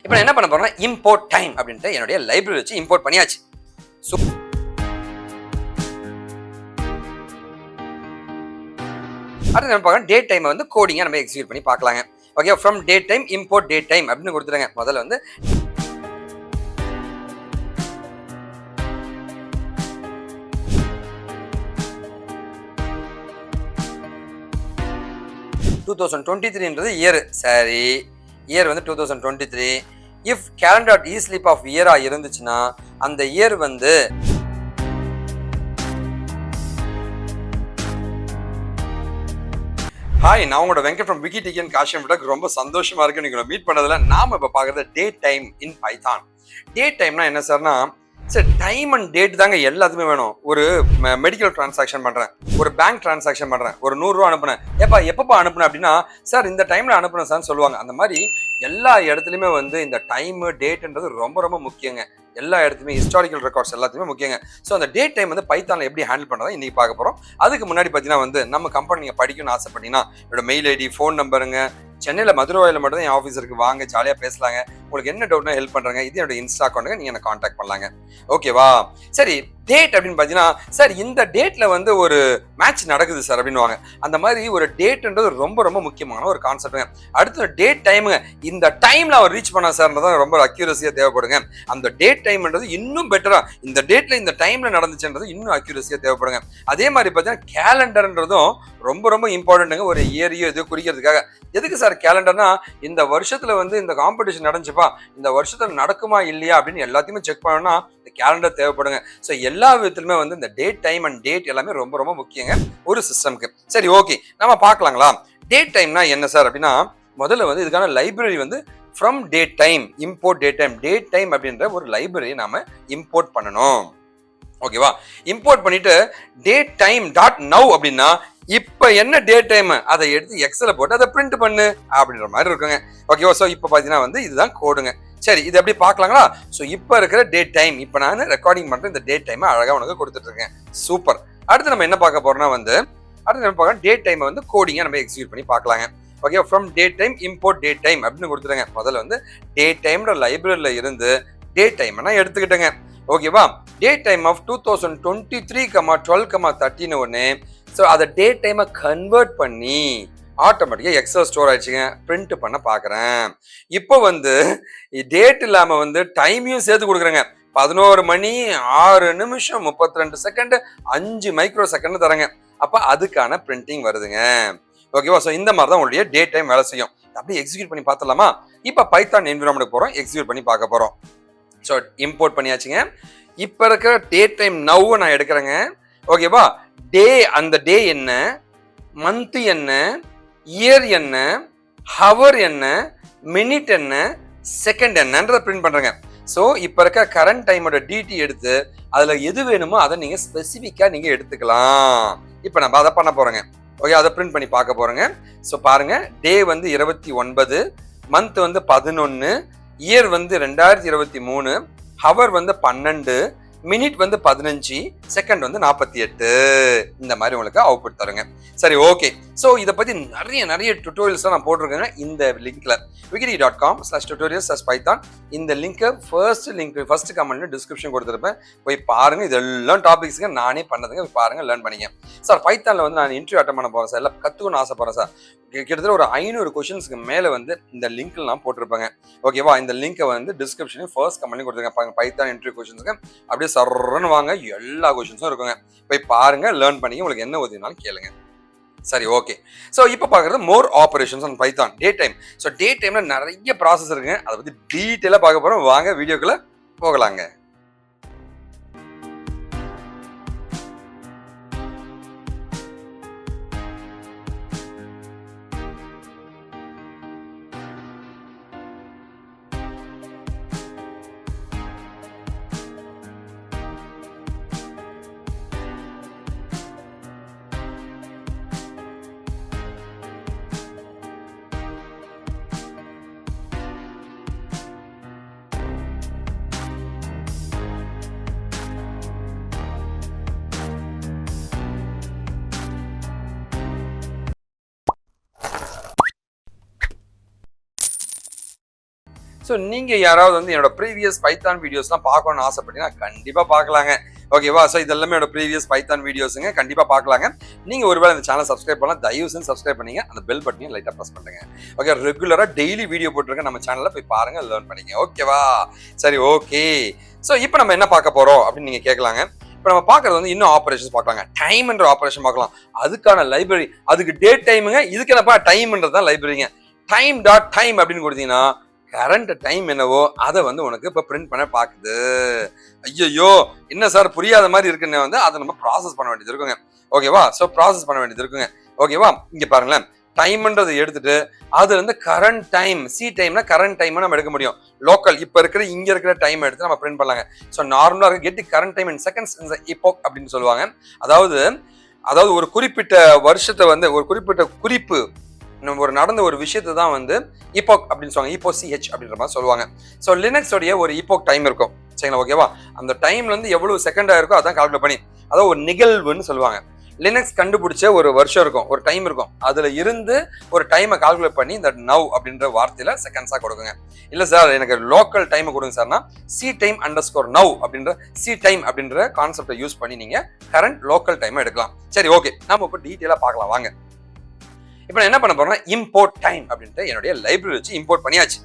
இப்போ நான் என்ன பண்ண போறேன்னா இம்போர்ட் டைம் அப்படின்ட்டு என்னுடைய லைப்ரரி வச்சு இம்போர்ட் பண்ணியாச்சு. ஸோ அடுத்து நம்ம பார்க்கலாம் டேட் டைமை வந்து கோடிங்காக நம்ம எக்ஸிக்யூட் பண்ணி பார்க்கலாங்க. Okay, from date time import date time அப்படின்னு கொடுத்துருங்க. முதல்ல வந்து டூ 2023 இயர். சரி, இயர் வந்து 2023. இஃப் கேலண்டர் ஸ்லிப் ஆஃப் இயரா இருந்துச்சுன்னா அந்த இயர் வந்து ஹாய், நான் உங்களோட வெங்கட் ஃப்ரம் விக்கிடிகன் காஷியம் விட ரொம்ப சந்தோஷமா இருக்கு நீங்க மீட் பண்ணதுல. நாம இப்ப பாக்குறது date time in Python. Date டைம்னா என்ன சார்னா, சார் டைம் அண்ட் டேட் தாங்க எல்லாத்துமே வேணும். ஒரு மெடிக்கல் டிரான்சாக்ஷன் பண்றேன், ஒரு பேங்க் டிரான்சாக்ஷன் பண்றேன், ஒரு 100 ரூபா அனுப்புனேன், எப்பப்பா அனுப்புனேன் அப்படின்னா சார் இந்த டைம்ல அனுப்புனேன் சார்னு சொல்லுவாங்க. அந்த மாதிரி எல்லா இடத்துலையுமே வந்து இந்த டைம் டேட்ன்றது ரொம்ப ரொம்ப முக்கியங்க. எல்லா இடத்துலையுமே ஹிஸ்டாரிக்கல் ரெக்கார்ட்ஸ் எல்லாத்தையுமே முக்கியங்க. ஸோ அந்த டேட் டைம் வந்து பைத்தான்ல எப்படி ஹேண்டில் பண்ணுறதா இன்னைக்கு பார்க்க போகிறோம். அதுக்கு முன்னாடி பார்த்தீங்கன்னா வந்து நம்ம கம்பெனி நீங்கள் படிக்கணும்னு ஆசைப்பட்டீங்கன்னா என்னோட மெயில் ஐடி, ஃபோன் நம்பருங்க. சென்னையில் மதுரவாயில் மட்டும் தான் என் ஆஃபீஸ் இருக்கு, வாங்க ஜாலியாக பேசலாங்க. உங்களுக்கு என்ன டவுட்னா ஹெல்ப் பண்ணுறேங்க. இது என்னோட இன்ஸ்டா அக்கௌண்ட்டுங்க, நீங்கள் என்ன காண்டாக்ட் பண்ணலாங்க. ஓகேவா? சரி, டேட் அப்படின்னு பார்த்தீங்கன்னா சார் இந்த டேட்ல வந்து ஒரு மேட்ச் நடக்குது சார் அப்படின்னுவாங்க. அந்த மாதிரி ஒரு டேட்ன்றது ரொம்ப ரொம்ப முக்கியமான ஒரு கான்செப்ட்டுங்க. அடுத்து டேட் டைமுங்க. இந்த டைம்ல அவர் ரீச் பண்ணா சார்ன்றதான் ரொம்ப அக்யூரஸியா தேவைப்படுங்க. அந்த டேட் டைம்ன்றது இன்னும் பெட்டரா இந்த டேட்ல இந்த டைம்ல நடந்துச்சுன்றது இன்னும் அக்யூரஸியா தேவைப்படுங்க. அதே மாதிரி பார்த்தீங்கன்னா கேலண்டர்ன்றதும் ரொம்ப ரொம்ப இம்பார்ட்டன்ட்டுங்க. ஒரு இயரையோ இது குறிக்கிறதுக்காக. எதுக்கு சார் கேலண்டர்னா, இந்த வருஷத்துல வந்து இந்த காம்படிஷன் நடந்துச்சுப்பா, இந்த வருஷத்துல நடக்குமா இல்லையா அப்படின்னு எல்லாத்தையுமே செக் பண்ணணும்னா இந்த கேலண்டர் தேவைப்படுங்க. ஸோ எல்லா விதத்திலுமே வந்து இந்த டேட் டைம் அண்ட் டேட் எல்லாமே ரொம்ப ரொம்ப முக்கியங்க ஒரு சிஸ்டம்க்கு. சரி, ஓகே, நம்ம பார்க்கலாங்களா? டேட் டைம்னா என்ன சார் அப்படின்னா, முதல்ல வந்து இதுக்கான லைப்ரரி வந்து from date time import date time. Date time அப்படின்ற ஒரு லைப்ரரி நாம இம்போர்ட் பண்ணணும். ஓகேவா? இம்போர்ட் பண்ணிட்டு டேட் டைம் டாட் நவ் அப்படின்னா இப்ப என்ன டேட் டைம் அதை எடுத்து எக்ஸல போட்டு அதை பிரிண்ட் பண்ணு அப்படின்ற மாதிரி இருக்குங்க. ஓகேவா? ஸோ இப்போ பார்த்தீங்கன்னா வந்து இதுதான் கோடுங்க. சரி, இது எப்படி பார்க்கலாங்களா? ஸோ இப்போ இருக்கிற டேட் டைம், இப்போ நான் ரெக்கார்டிங் பண்ணுற இந்த டேட் டைமை அழகாக உனக்கு கொடுத்துட்டு இருக்கேன். சூப்பர். அடுத்து நம்ம என்ன பார்க்க போறோம்னா வந்து அடுத்து நம்ம பார்க்கலாம் டேட் டைமை வந்து கோடிங்கா நம்ம எக்ஸிக்யூட் பண்ணி பார்க்கலாங்க. Okay, from date time import date time அப்படின்னு கொடுத்துருங்க. முதல்ல வந்து டேட் டைம்ன்ற லைப்ரரியில இருந்து டேட் டைம் நான் எடுத்துக்கிட்டேங்க. ஓகேவா? டேட் டைம் ஆஃப் 2023, 12, 13 ஒன்று. ஸோ அதை டேட் டைமை கன்வெர்ட் பண்ணி ஆட்டோமேட்டிக்காக எக்ஸல் ஸ்டோர் ஆயிடுச்சுங்க. பிரிண்ட் பண்ண பார்க்குறேன். இப்போ வந்து டேட் இல்லாமல் வந்து டைமையும் சேர்த்து கொடுக்குறேங்க. 11 மணி 6 நிமிஷம் 32 செகண்ட் 5 மைக்ரோ செகண்ட் தரேங்க. அப்போ அதுக்கான பிரிண்டிங் வருதுங்க. ஓகேவா? ஸோ இந்த மாதிரி தான் உங்களுடைய டேட் டைம் வேலை செய்யும். அப்படியே எக்ஸிக்யூட் பண்ணி பார்த்துடலாமா? இப்போ பைத்தான் என்விரான்மெண்ட் போகிறோம், எக்ஸிக்யூட் பண்ணி பார்க்க போகிறோம். ஸோ இம்போர்ட் பண்ணியாச்சுங்க. இப்போ இருக்கிற டேட் டைம் நவ் நான் எடுக்கிறேங்க. ஓகேவா? டே, அந்த டே என்ன, மந்த் என்ன, இயர் என்ன, ஹவர் என்ன, மினிட் என்ன, செகண்ட் என்னன்றதை பிரிண்ட் பண்றேங்க. ஸோ இப்போ இருக்க கரண்ட் டைமோட டிடி எடுத்து அதில் எது வேணுமோ அதை நீங்கள் ஸ்பெசிஃபிக்காக நீங்கள் எடுத்துக்கலாம். இப்போ நம்ம அதை பண்ண போகிறோங்க. ஓகே, அதை பிரிண்ட் பண்ணி பார்க்க போகிறோங்க. ஸோ பாருங்க, டே வந்து 29, மந்த் வந்து 11, இயர் வந்து 2023, ஹவர் வந்து 12, மினிட் வந்து 15, செகண்ட் வந்து 48. இந்த மாதிரி உங்களுக்கு அவுட்புட் தருங்க. சரி, ஓகே. ஸோ இதை பற்றி நிறைய டுட்டோரியல்ஸ்லாம் நான் போட்டிருக்கேங்க இந்த லிங்க்ல wikidi.com/tutorials/python. இந்த லிங்க்கை ஃபர்ஸ்ட் கமெண்ட்ல டிஸ்கிரிப்ஷன் கொடுத்துருப்பேன், போய் பாருங்க. இதெல்லாம் டாபிக்ஸுங்க நானே பண்ணதுங்க, போய் பாருங்க, லேர்ன் பண்ணிங்க. சார் பைத்தான்ல வந்து நான் இன்டர்வியூ அட்டன் பண்ண போறேன் சார், எல்லாம் கற்றுக்கணும்னு ஆசைப்படுறேன் சார். கிட்டத்தட்ட ஒரு 500 கொஸ்டின்ஸ்க்கு மேலே வந்து இந்த லிங்க்ல நான் போட்டிருப்பேங்க. ஓகேவா? இந்த லிங்கை வந்து டிஸ்கிரிப்ஷன் ஃபர்ஸ்ட் கமெண்ட்லையும் கொடுத்துருங்க. பைத்தான் இன்டர்வியூ கொஸ்டின்ஸ்க்கு அப்படியே சர்றன்னு வாங்க, எல்லா கொஸ்டின்ஸும் இருக்குங்க. போய் பாருங்க, லேர்ன் பண்ணி உங்களுக்கு என்ன உதவினாலும் கேளுங்க. சரி, ஓகே. ஸோ இப்போ பார்க்குறது more operations on Python date time. So date டைம்ல நிறைய ப்ராசஸ் இருக்குங்க, அதை பற்றி டீட்டெயிலாக பார்க்க போகிறோம். வாங்க வீடியோக்குள்ள போகலாங்க. ஸோ நீங்கள் யாராவது வந்து என்னோட ப்ரீவியஸ் பைத்தான் வீடியோஸ்லாம் பார்க்கணும்னு ஆசைப்பட்டீங்கன்னா கண்டிப்பாக பார்க்கலாங்க. ஓகேவா? ஸோ இதெல்லாமே என்னோட ப்ரீவியஸ் பைத்தான் வீடியோஸுங்க, கண்டிப்பாக பார்க்கலாங்க. நீங்கள் ஒருவேளை இந்த சேனல் சப்ஸ்கிரைப் பண்ணலாம், தயவு செஞ்சு சப்ஸ்கிரைப் பண்ணிங்க, அந்த பெல் பட்டனையும் லைட்டாக ப்ரெஸ் பண்ணுங்க. ஓகே, ரெகுலராக டெய்லி வீடியோ போட்டுருங்க, நம்ம சேனலில் போய் பாருங்கள், லேர்ன் பண்ணிங்க. ஓகேவா? சரி, ஓகே. ஸோ இப்போ நம்ம என்ன பார்க்க போகிறோம் அப்படின்னு நீங்கள் கேட்கலாங்க. இப்போ நம்ம பார்க்கறது வந்து இன்னும் ஆப்ரேஷன்ஸ் பார்க்கலாங்க. டைம்ன்ற ஆப்ரேஷன் பார்க்கலாம், அதுக்கான லைப்ரரி, அதுக்கு டேட் டைமுங்க, இதுக்கு என்னப்பா டைம்ன்றது தான் லைப்ரரிங்க. time.time அப்படின்னு கொடுத்தீங்கன்னா கரண்ட் டைம் என்னவோ அதை வந்து உனக்கு இப்போ பிரிண்ட் பண்ண பார்க்குது. ஐயோ என்ன சார் புரியாத மாதிரி இருக்குன்னு வந்து அதை நம்ம ப்ராசஸ் பண்ண வேண்டியது இருக்குங்க. ஓகேவா? ஸோ ப்ராசஸ் பண்ண வேண்டியது இருக்குங்க. ஓகேவா? இங்கே பாருங்களேன், டைம்ன்றது எடுத்துட்டு அது வந்து கரண்ட் டைம், டைம்னா கரண்ட் டைம் நம்ம எடுக்க முடியும். லோக்கல் இப்போ இருக்கிற இங்கே இருக்கிற டைம் எடுத்து நம்ம பிரிண்ட் பண்ணலாங்க. ஸோ நார்மலாக இருக்க get current time in seconds in epoch அப்படின்னு சொல்லுவாங்க. அதாவது ஒரு குறிப்பிட்ட வருஷத்தை வந்து ஒரு குறிப்பிட்ட குறிப்பு ஒரு நடந்த ஒரு விஷயத்தை தான் வந்து epoch அப்படின்னு சொல்லுவாங்க. epoch அப்படின்ற மாதிரி சொல்லுவாங்க. ஸோ லினக்ஸோடைய ஒரு epoch டைம் இருக்கும். சரிங்களா? ஓகேவா? அந்த டைம்ல இருந்து எவ்வளவு செகண்ட் ஆயிருக்கோ அதான் கால்குலேட் பண்ணி, அதாவது ஒரு நிகழ்வுன்னு சொல்லுவாங்க. லினக்ஸ் கண்டுபிடிச்ச ஒரு வருஷம் இருக்கும், ஒரு டைம் இருக்கும், அதுல இருந்து ஒரு டைமை கால்குலேட் பண்ணி இந்த நவ் அப்படின்ற வார்த்தையில செகண்ட்ஸா கொடுக்குங்க. இல்ல சார் எனக்கு லோக்கல் டைம் கொடுங்க சார்னா C_time_now அப்படின்ற டைம் அப்படின்ற கான்செப்டை யூஸ் பண்ணி நீங்க கரண்ட் லோக்கல் டைமை எடுக்கலாம். சரி, ஓகே, நம்ம இப்போ டீட்டெயிலா பார்க்கலாம் வாங்க. இப்போ நான் என்ன பண்ண போறேன்னா இம்போர்ட் டைம் அப்படின்ட்டு என்னுடைய லைப்ரரி வச்சு இம்போர்ட் பண்ணியாச்சு.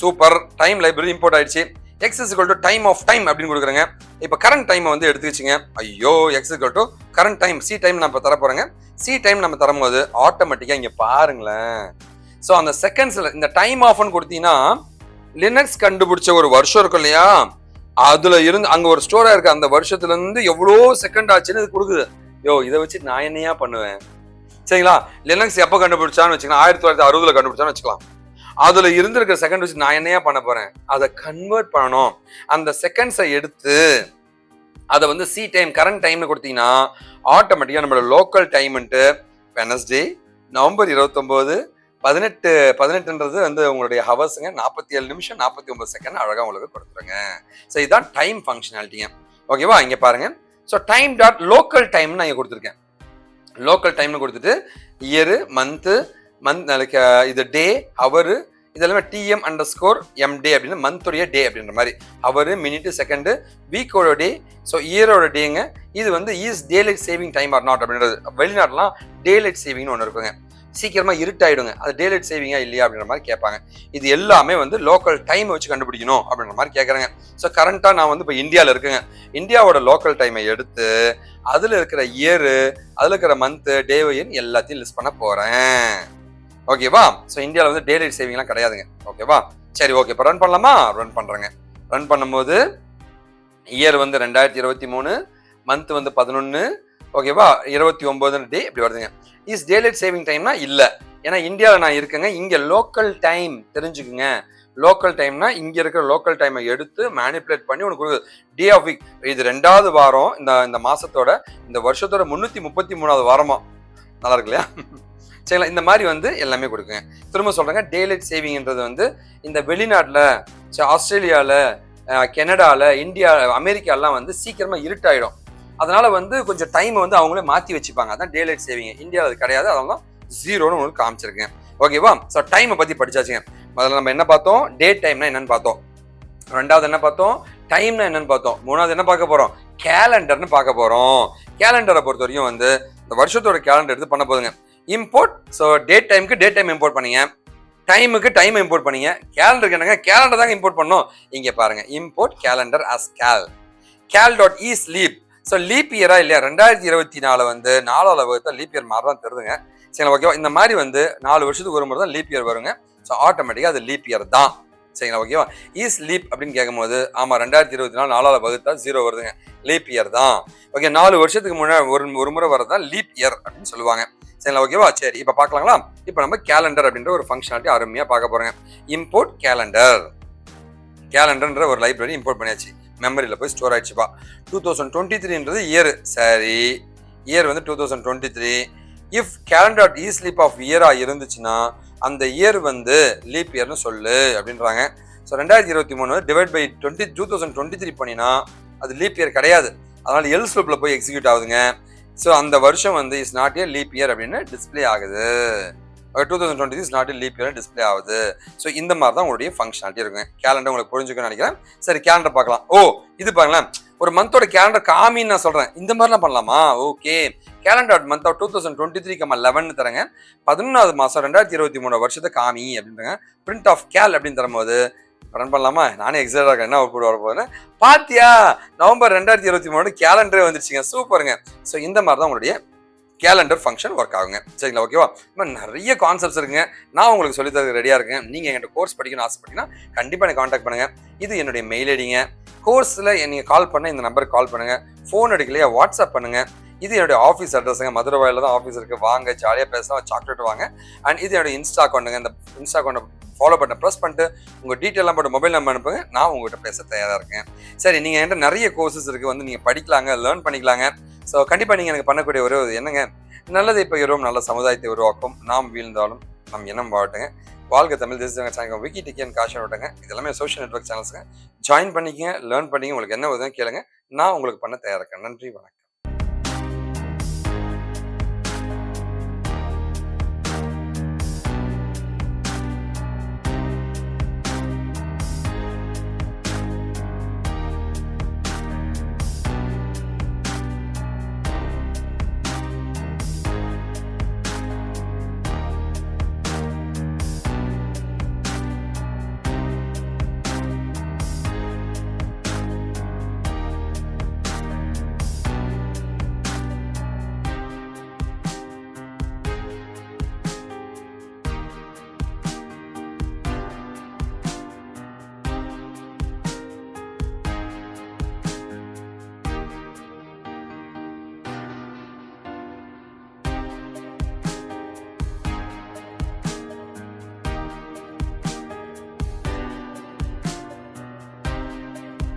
சூப்பர், டைம் லைப்ரரி இம்போர்ட் ஆயிடுச்சு. x = டைம் ஆஃப் டைம் அப்படின்னு கொடுக்குறேங்க. இப்போ கரண்ட் டைமை வந்து எடுத்து வச்சுங்க. ஐயோ, x = கரண்ட் டைம், டைம் நம்ம தர போறேங்க. டைம் நம்ம தரும்போது ஆட்டோமேட்டிக்கா இங்க பாருங்களேன். ஸோ அந்த செகண்ட்ஸ்ல இந்த டைம் ஆஃப்னு கொடுத்தீங்கன்னா லினக்ஸ் கண்டுபிடிச்ச ஒரு வருஷம் இருக்கும் இல்லையா, அதுல இருந்து அங்க ஒரு ஸ்டோரா இருக்கு, அந்த வருஷத்துல இருந்து எவ்வளோ செகண்ட் ஆச்சுன்னு இது கொடுக்குது. இதை வச்சு நான் என்னையா பண்ணுவேன்? சரிங்களா? லினக்ஸ் எப்போ கண்டுபிடிச்சான்னு வச்சுக்கலாம், 1960 கண்டுபிடிச்சான்னு வச்சுக்கலாம். அதுல இருந்திருக்கிற செகண்ட் வச்சு நான் என்னையா பண்ண போறேன்? அதை கன்வெர்ட் பண்ணணும். அந்த செகண்ட்ஸை எடுத்து அதை வந்து டைம் கரண்ட் டைம்னு கொடுத்தீங்கன்னா ஆட்டோமேட்டிக்கா நம்மளோட லோக்கல் டைம்ன்ட்டு வெனஸ்டே நவம்பர் 29 18 வந்து உங்களுடைய ஹவர்ஸுங்க, 47 நிமிஷம் 49 செகண்ட் அழகா உங்களுக்கு கொடுத்துருங்க. ஸோ இதுதான் டைம் ஃபங்க்ஷனாலிட்டிங்க. ஓகேவா? இங்க பாருங்க. ஸோ டைம்.லோக்கல் டைம் நான் இங்க கொடுத்துருக்கேன். லோக்கல் டைம்னு கொடுத்துட்டு இயரு, மந்த் இது டே, ஹவரு, இதெல்லாமே TM_MD அப்படின்னு மந்தோடைய டே அப்படின்ற மாதிரி, ஹவரு, மினிட், செகண்டு, வீக்கோட டே, ஸோ இயரோட டேங்க. இது வந்து is daylight saving time or not அப்படின்றது. வெளிநாட்டுலாம் டேலைட் சேவிங்னு ஒன்று இருக்குங்க, சீக்கிரமா இருட்டாயிடுங்க, அது டேலைட் சேவிங்கா இல்லையா அப்படின்ற மாதிரி கேட்பாங்க. இது எல்லாமே வந்து லோக்கல் டைமை வச்சு கண்டுபிடிக்கணும் அப்படின்ற மாதிரி கேட்குறாங்க. ஸோ கரண்டா நான் வந்து இப்போ இந்தியாவில் இருக்குங்க, இந்தியாவோட லோக்கல் டைமை எடுத்து அதுல இருக்கிற இயரு, அதுல இருக்கிற மந்த், டேவையும் எல்லாத்தையும் லிஸ்ட் பண்ண போறேன். ஓகேவா? ஸோ இந்தியாவில் வந்து டேலைட் சேவிங்லாம் கிடையாதுங்க. ஓகேவா? சரி, ஓகே, இப்போ ரன் பண்ணலாமா? ரன் பண்றேங்க. ரன் பண்ணும்போது இயர் வந்து 2023, மந்த் வந்து 11, ஓகேவா, 29 டே இப்படி வருதுங்க. இஸ் டேலைட் சேவிங் டைம்னா இல்லை, ஏன்னா இந்தியாவில் நான் இருக்கேங்க. இங்க லோக்கல் டைம் தெரிஞ்சுக்குங்க. லோக்கல் டைம்னா இங்க இருக்கிற லோக்கல் டைமை எடுத்து மேனிபுலேட் பண்ணி உனக்கு கொடுக்குது. டே ஆஃப் வீக், இது 2வது வாரம், இந்த மாசத்தோட இந்த வருஷத்தோட 333வது வாரமா. நல்லா இருக்கு இல்லையா? சரிங்களா? இந்த மாதிரி வந்து எல்லாமே கொடுக்குங்க. திரும்ப சொல்றேங்க, டேலைட் சேவிங்ன்றது வந்து இந்த வெளிநாட்டுல, ஆஸ்திரேலியால, கனடால, இந்தியா, அமெரிக்காலாம் வந்து சீக்கிரமா இருட்டாயிடும். அதனால வந்து கொஞ்சம் டைமை வந்து அவங்களே மாத்தி வச்சுப்பாங்க. அதான் டேலைட் சேவிங். இந்தியாவில் அது கிடையாது, அதனால 0ன்னு உங்களுக்கு காமிச்சிருக்கேன். ஓகேவா? ஸோ டைமை பத்தி படிச்சாச்சுங்க. முதல்ல நம்ம என்ன பார்த்தோம்? டேட் டைம்னா என்னன்னு பார்த்தோம். 2வது என்ன பார்த்தோம்? டைம்னா என்னன்னு பார்த்தோம். 3வது என்ன பார்க்க போறோம்? கேலண்டர்னு பார்க்க போறோம். கேலண்டரை பொறுத்த வரைக்கும் வந்து இந்த வருஷத்தோட கேலண்டர் எடுத்து பண்ண போதுங்க. இம்போர்ட், ஸோ டேட் டைமுக்கு டேட் டைம் இம்போர்ட் பண்ணீங்க, டைமுக்கு டைம் இம்போர்ட் பண்ணீங்க, கேலண்டருக்கு என்னங்க கேலண்டர் தாங்க இம்போர்ட் பண்ணணும். இங்க பாருங்க, import calendar as cal.e_sleep. So leaf இயரா இல்லையா? 2024 வந்து 4வது வகுத்தா லீப் இயர் மாதிரி தான் தருதுங்க. சரிங்களா? ஓகேவா? இந்த மாதிரி வந்து 4 வருஷத்துக்கு ஒரு முறை தான் லீப் இயர் வருங்க. ஸோ ஆட்டோமேட்டிக்கா அது லீப் இயர் தான். சரிங்களா? ஓகேவா? இஸ் லீப் அப்படின்னு கேட்கும்போது ஆமா, 2024 4வது வகுத்தா 0 வருதுங்க, லீப் இயர் தான். ஓகே, 4 வருஷத்துக்கு முன்னாடி ஒரு முறை வரதான் லீப் இயர் அப்படின்னு சொல்லுவாங்க. சரிங்களா? ஓகேவா? சரி, இப்போ பார்க்கலாங்களா? இப்போ நம்ம கேலண்டர் அப்படின்ற ஒரு ஃபங்க்ஷனாலிட்டி அருமையா பார்க்க போறோங்க. இம்போர்ட் கேலண்டர்ன்ற ஒரு லைப்ரரி இம்போர்ட் பண்ணியாச்சு, மெமரியில் போய் ஸ்டோர் ஆயிடுச்சுப்பா. 2023ன்றது இயர். சரி, இயர் வந்து 2023. இஃப் கேலண்டர் e_sleep ஆஃப் இயரா இருந்துச்சுன்னா அந்த இயர் வந்து லீப் இயர்னு சொல்லு அப்படின்றாங்க. ஸோ 2023 டிவைட் பை 2023 பண்ணினா அது லீப் இயர் கிடையாது, அதனால எல்ஸ் லூப்ல போய் எக்ஸிக்யூட் ஆகுதுங்க. ஸோ அந்த வருஷம் வந்து is not a leap year அப்படின்னு டிஸ்பிளே ஆகுது. 2023 is not leap year display ஆகுது. ஸோ இந்த மாதிரி தான் உங்களுடைய ஃபங்க்ஷனாலிட்டி இருக்குங்க. கேலண்டர் உங்களுக்கு புரிஞ்சுக்கணும்னு நினைக்கிறேன். சரி, கேலண்டர் பார்க்கலாம். இது பாருங்களேன், ஒரு மந்தோட கேலண்டர் காமின்னு நான் சொல்றேன். இந்த மாதிரிலாம் பண்ணலாமா? ஓகே. கேலண்டர் மந்த் ஆஃப் 2023, 11 தரங்க. 11வது மாசம் 2023 வருஷத்தை காமி அப்படின்றாங்க. பிரிண்ட் ஆஃப் கேல் அப்படின்னு தரும்போது ரன் பண்ணலாமா? நானே எக்ஸைட்டா இருக்கேன். என்ன அவுட்புட் வர போகுதுன்னு பாத்தியா? நவம்பர் 2023 கேலண்டரே வந்துருச்சுங்க. சூப்பருங்க. ஸோ இந்த மாதிரி தான் உங்களுடைய கேலண்டர் ஃபங்க்ஷன் ஒர்க் ஆகுங்க. சரிங்களா? ஓகேவா? இன்னும் நிறைய கான்செப்ட்ஸ் இருக்குங்க. நான் உங்களுக்கு சொல்லி தர ரெடியாக இருக்கேன். நீங்கள் என்கிட்ட கோர்ஸ் படிக்கணும்னு ஆசைப்பட்டீங்கன்னா கண்டிப்பாக எனக்கு காண்டாக்ட் பண்ணுங்கள். இது என்னுடைய மெயில் ஐடிங்க. கோர்ஸில் நீங்கள் கால் பண்ண இந்த நம்பருக்கு கால் பண்ணுங்கள். ஃபோன் எடுக்கலையா வாட்ஸ்அப் பண்ணுங்கள். இது என்னுடைய ஆஃபீஸ் அட்ரஸுங்க. மதுரை வாயில தான் ஆஃபீஸ் இருக்குது. வாங்க, ஜாலியாக பேசலாம், சாக்லேட் வாங்க. அண்ட் இது என்னுடைய இன்ஸ்டா அக்கௌண்ட்டுங்க. இந்த இன்ஸ்டா அக்கௌண்ட்டை ஃபாலோ பண்ண ப்ரெஸ் பண்ணிட்டு உங்கள் டீட்டெயிலாம் போட்டு மொபைல் நம்பர் அனுப்புங்க. நான் உங்கள்கிட்ட பேச தயாராக இருக்கேன். சரி, நீங்கள் என்கிட்ட நிறைய கோர்சஸ் இருக்குது, வந்து நீங்கள் படிக்கலாங்க, லேர்ன் பண்ணிக்கலாங்க. ஸோ கண்டிப்பாக நீங்கள் எனக்கு பண்ணக்கூடிய ஒரு என்னங்க, நல்லதை பகிர்வோம், நல்ல சமுதாயத்தை உருவாக்கும். நாம் வீழ்ந்தாலும் நம் எண்ணம் வாழட்டுங்க. வாழ்க தமிழ் தேசிய சேனல் விக்கி டிக்கன் காஷன் விட்டுங்க. இது எல்லாமே சோஷியல் நெட்வொர்க் சேனல்ஸுங்க. ஜாயின் பண்ணிக்கங்க, லேர்ன் பண்ணிங்க. உங்களுக்கு என்ன உதவி கேளுங்க. நான் உங்களுக்கு பண்ண தயாராக இருக்கேன். நன்றி, வணக்கம்.